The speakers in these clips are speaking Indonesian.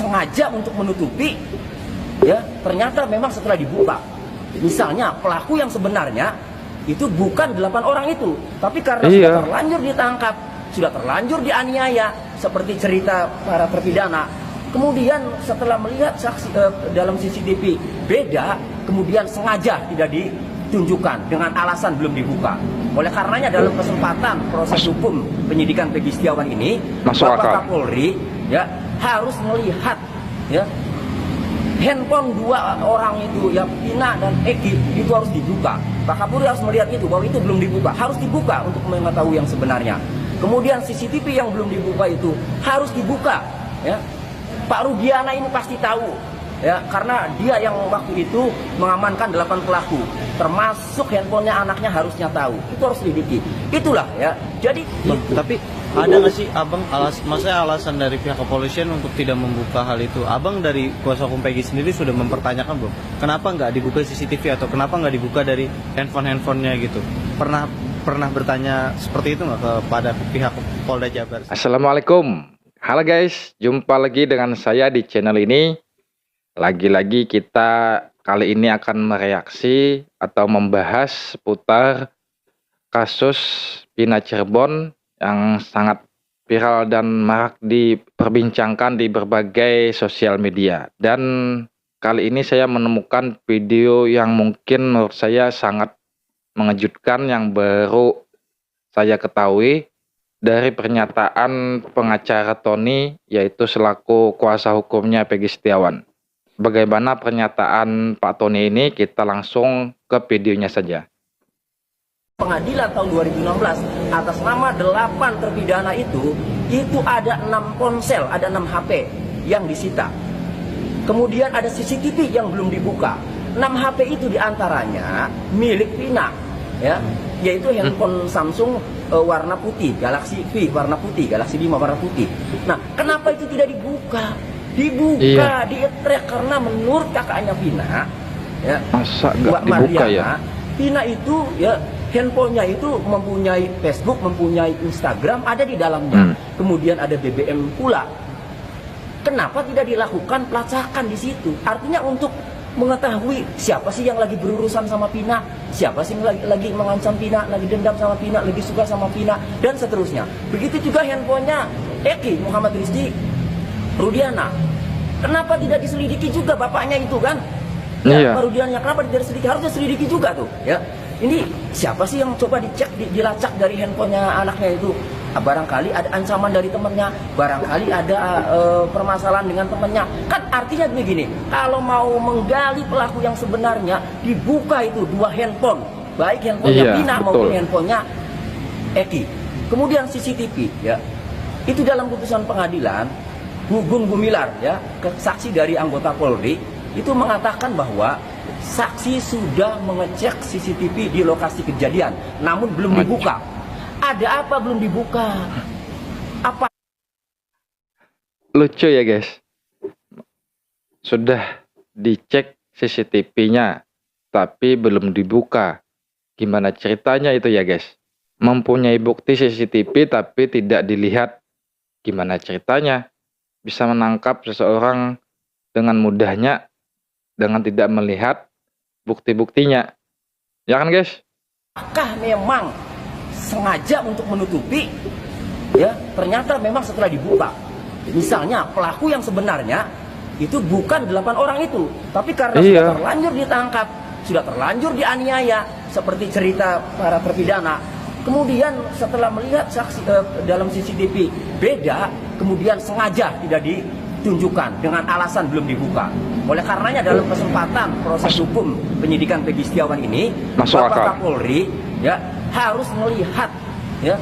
sengaja untuk menutupi, ya ternyata memang setelah dibuka, misalnya pelaku yang sebenarnya itu bukan 8 orang itu, tapi karena sudah terlanjur ditangkap, sudah terlanjur dianiaya seperti cerita para terpidana. Kemudian setelah melihat saksi dalam CCTV beda, kemudian sengaja tidak ditunjukkan dengan alasan belum dibuka. Oleh karenanya dalam kesempatan proses hukum penyidikan Peggy Setiawan ini, Bapak Kapolri ya harus melihat ya handphone 2 orang itu ya, Pina dan Eki, itu harus dibuka. Pak Kapolri harus melihat itu, bahwa itu belum dibuka, harus dibuka untuk mengetahui yang sebenarnya. Kemudian CCTV yang belum dibuka itu harus dibuka ya. Pak Rudiana ini pasti tahu ya, karena dia yang waktu itu mengamankan 8 pelaku, termasuk handphonenya anaknya harusnya tahu. Itu harus selidiki. Itulah ya. Jadi tapi ada nggak sih Abang maksudnya alasan dari pihak kepolisian untuk tidak membuka hal itu? Abang dari kuasa hukum Peggy sendiri sudah mempertanyakan belum? Kenapa nggak dibuka CCTV atau kenapa nggak dibuka dari handphonenya gitu? Pernah bertanya seperti itu nggak kepada pihak Polda Jabar? Assalamualaikum. Halo guys, jumpa lagi dengan saya di channel ini. Lagi-lagi kita kali ini akan mereaksi atau membahas seputar kasus Pina Cirebon yang sangat viral dan marak diperbincangkan di berbagai sosial media. Dan kali ini saya menemukan video yang mungkin menurut saya sangat mengejutkan yang baru saya ketahui dari pernyataan pengacara Tony, yaitu selaku kuasa hukumnya Peggy Setiawan. Bagaimana pernyataan Pak Tony ini? Kita langsung ke videonya saja. Pengadilan tahun 2016 atas nama 8 terpidana itu ada 6 ponsel, ada 6 HP yang disita. Kemudian ada CCTV yang belum dibuka. 6 HP itu diantaranya milik Pina, ya, yaitu handphone Samsung warna putih, Galaxy V warna putih, Galaxy 5 warna putih. Nah, kenapa itu tidak dibuka? Dibuka, di-track karena menurut kakaknya Pina, ya, masa Mbak dibuka Mariana, ya? Pina itu ya handphonenya itu mempunyai Facebook, mempunyai Instagram, ada di dalamnya. Kemudian ada BBM pula. Kenapa tidak dilakukan pelacakan di situ? Artinya untuk mengetahui siapa sih yang lagi berurusan sama Pina, siapa sih yang lagi mengancam Pina, lagi dendam sama Pina, lagi suka sama Pina, dan seterusnya. Begitu juga handphonenya Eki Muhammad Rizky Rudiana. Kenapa tidak diselidiki juga bapaknya itu kan? Ya, Pak Rudiana, kenapa tidak diselidiki? Harusnya selidiki juga tuh ya. Ini siapa sih yang coba dicek, dilacak dari handphonenya anaknya itu? Barangkali ada ancaman dari temannya, barangkali ada permasalahan dengan temannya. Kan artinya begini, kalau mau menggali pelaku yang sebenarnya, dibuka itu 2 handphone, baik handphonenya Pina maupun handphonenya Eki. Kemudian CCTV, ya, itu dalam putusan pengadilan, Gugum Gumilar, ya, saksi dari anggota Polri, itu mengatakan bahwa saksi sudah mengecek CCTV di lokasi kejadian, namun belum dibuka. Ada apa belum dibuka? Apa? Lucu ya guys. Sudah dicek CCTV-nya, tapi belum dibuka. Gimana ceritanya itu ya guys? Mempunyai bukti CCTV tapi tidak dilihat. Gimana ceritanya? Bisa menangkap seseorang dengan mudahnya dengan tidak melihat bukti-buktinya. Ya kan guys? Apakah memang sengaja untuk menutupi, ya ternyata memang setelah dibuka, misalnya pelaku yang sebenarnya itu bukan 8 orang itu, tapi karena sudah terlanjur ditangkap, sudah terlanjur dianiaya seperti cerita para terpidana. Kemudian setelah melihat saksi dalam CCTV beda, kemudian sengaja tidak ditunjukkan dengan alasan belum dibuka. Oleh karenanya dalam kesempatan proses hukum penyidikan Peggy Setiawan ini, Bapak Kapolri ya harus melihat ya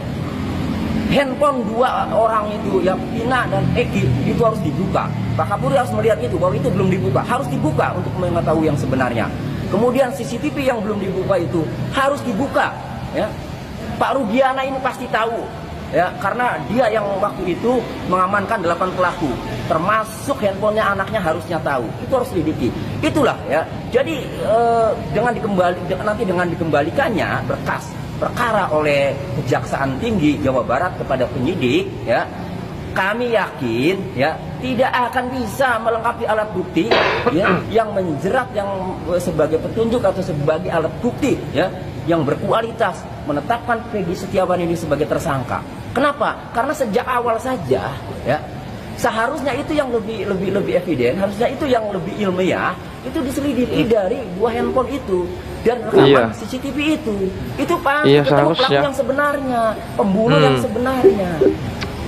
handphone 2 orang itu ya, Pina dan Eki, itu harus dibuka. Pak Kapolri harus melihat itu, bahwa itu belum dibuka, harus dibuka untuk mengetahui yang sebenarnya. Kemudian CCTV yang belum dibuka itu harus dibuka ya. Pak Rudiana ini pasti tahu ya, karena dia yang waktu itu mengamankan 8 pelaku, termasuk handphonenya anaknya harusnya tahu. Itu harus selidiki. Itulah ya. Jadi nanti dengan dikembalikannya berkas perkara oleh Kejaksaan Tinggi Jawa Barat kepada penyidik, ya, kami yakin ya tidak akan bisa melengkapi alat bukti ya, yang menjerat, yang sebagai petunjuk atau sebagai alat bukti ya, yang berkualitas menetapkan Peggy Setiawan ini sebagai tersangka. Kenapa? Karena sejak awal saja ya, seharusnya itu yang lebih eviden, harusnya itu yang lebih ilmiah, itu diselidiki dari 2 handphone itu dan rekaman CCTV itu. Itu pasti ketemu pelaku yang sebenarnya, pembunuh yang sebenarnya.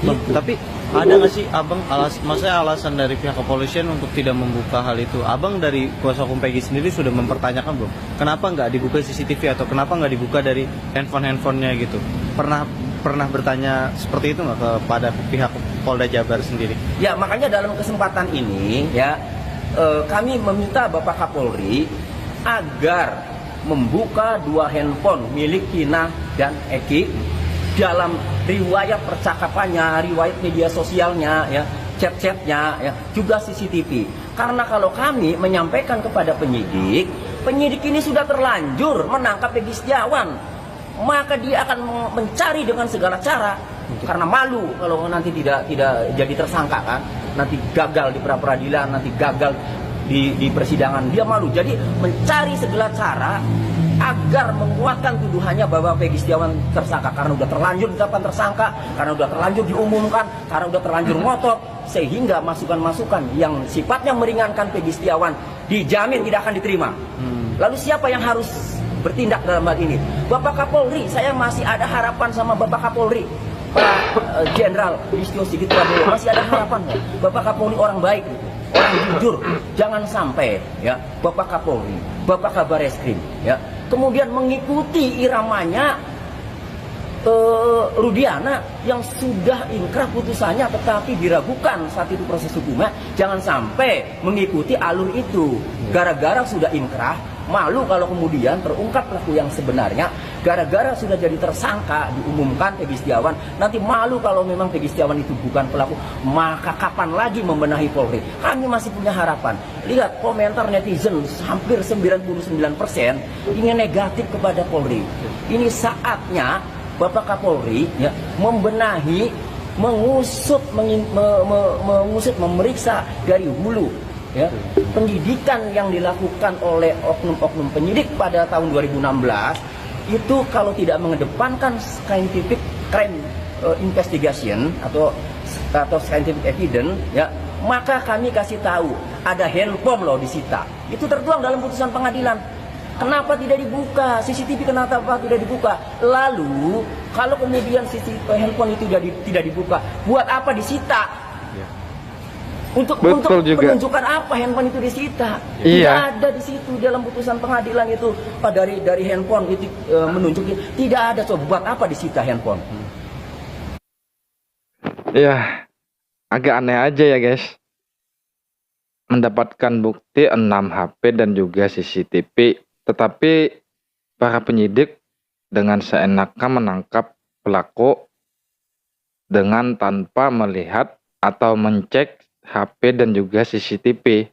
Gitu. Tapi ada nggak sih abang maksudnya alasan dari pihak kepolisian untuk tidak membuka hal itu? Abang dari kuasa hukum Peggy sendiri sudah mempertanyakan belum? Kenapa nggak dibuka CCTV atau kenapa nggak dibuka dari handphonenya gitu? Pernah bertanya seperti itu nggak kepada pihak Polda Jabar sendiri? Ya, makanya dalam kesempatan ini ya, kami meminta Bapak Kapolri agar membuka 2 handphone milik Kina dan Eki dalam riwayat percakapannya, riwayat media sosialnya, ya, chat-chatnya, ya, juga CCTV. Karena kalau kami menyampaikan kepada penyidik ini sudah terlanjur menangkap Peggy Setiawan, maka dia akan mencari dengan segala cara. Karena malu kalau nanti tidak jadi tersangka kan, nanti gagal di pra-peradilan, nanti gagal di persidangan, dia malu. Jadi mencari segala cara agar menguatkan tuduhannya bahwa Peggy Setiawan tersangka, karena udah terlanjur ditetapkan tersangka, karena udah terlanjur diumumkan, karena udah terlanjur ngotot, sehingga masukan-masukan yang sifatnya meringankan Peggy Setiawan dijamin tidak akan diterima. Lalu siapa yang harus bertindak dalam hal ini? Bapak Kapolri. Saya masih ada harapan sama Bapak Kapolri, Pak Jenderal Listio Sigit Prabowo, masih ada harapan. Bapak Kapolri orang baik, orang jujur. Jangan sampai ya Bapak Kapolri, Bapak Kabareskrim ya kemudian mengikuti iramanya Rudiana yang sudah inkrah putusannya tetapi diragukan saat itu proses hukumnya. Jangan sampai mengikuti alur itu gara-gara sudah inkrah, malu kalau kemudian terungkap pelaku yang sebenarnya, gara-gara sudah jadi tersangka diumumkan Peggy Setiawan, nanti malu kalau memang Peggy Setiawan itu bukan pelaku. Maka kapan lagi membenahi Polri? Kami masih punya harapan. Lihat komentar netizen hampir 99% ini negatif kepada Polri. Ini saatnya Bapak Kapolri ya membenahi, mengusut, memeriksa dari hulu ya penyidikan yang dilakukan oleh oknum-oknum penyidik pada tahun 2016 itu. Kalau tidak mengedepankan scientific crime investigation atau scientific evidence ya, maka kami kasih tahu ada handphone loh disita. Itu tertuang dalam putusan pengadilan. Kenapa tidak dibuka CCTV? Kenapa tidak dibuka? Lalu kalau kemudian CCTV handphone itu tidak dibuka, buat apa disita? Untuk menunjukkan apa handphone itu disita? Tidak ada di situ dalam putusan pengadilan itu. Dari handphone itu menunjukin tidak ada. Coba buat apa disita handphone? Ya, agak aneh aja ya guys. Mendapatkan bukti 6 HP dan juga CCTV, tetapi para penyidik dengan seenaknya menangkap pelaku dengan tanpa melihat atau mencek HP dan juga CCTV.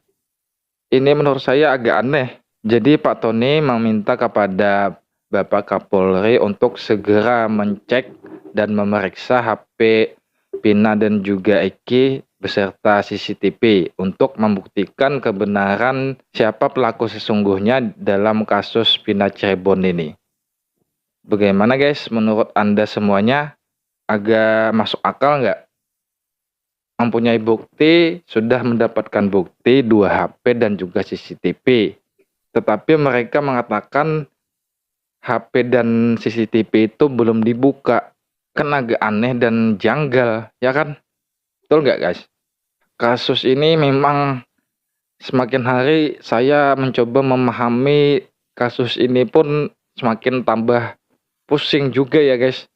Ini menurut saya agak aneh. Jadi Pak Tony meminta kepada Bapak Kapolri untuk segera mencek dan memeriksa HP Pina dan juga Eki beserta CCTV untuk membuktikan kebenaran siapa pelaku sesungguhnya dalam kasus Pina Cirebon ini. Bagaimana guys menurut Anda semuanya? Agak masuk akal nggak? Mempunyai bukti, sudah mendapatkan bukti 2 HP dan juga CCTV. Tetapi mereka mengatakan HP dan CCTV itu belum dibuka. Kan agak aneh dan janggal, ya kan? Betul nggak guys? Kasus ini memang semakin hari saya mencoba memahami kasus ini pun semakin tambah pusing juga ya guys.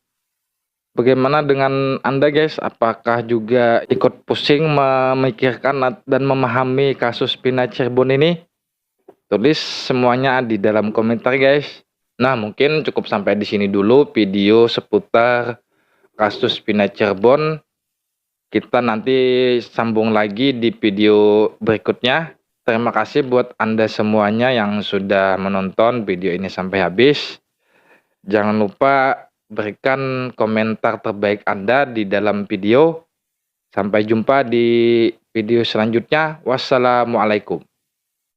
Bagaimana dengan Anda guys? Apakah juga ikut pusing memikirkan dan memahami kasus Pina Cirebon ini? Tulis semuanya di dalam komentar guys. Nah mungkin cukup sampai di sini dulu video seputar kasus Pina Cirebon. Kita nanti sambung lagi di video berikutnya. Terima kasih buat Anda semuanya yang sudah menonton video ini sampai habis. Jangan lupa berikan komentar terbaik Anda di dalam video. Sampai jumpa di video selanjutnya. Wassalamualaikum.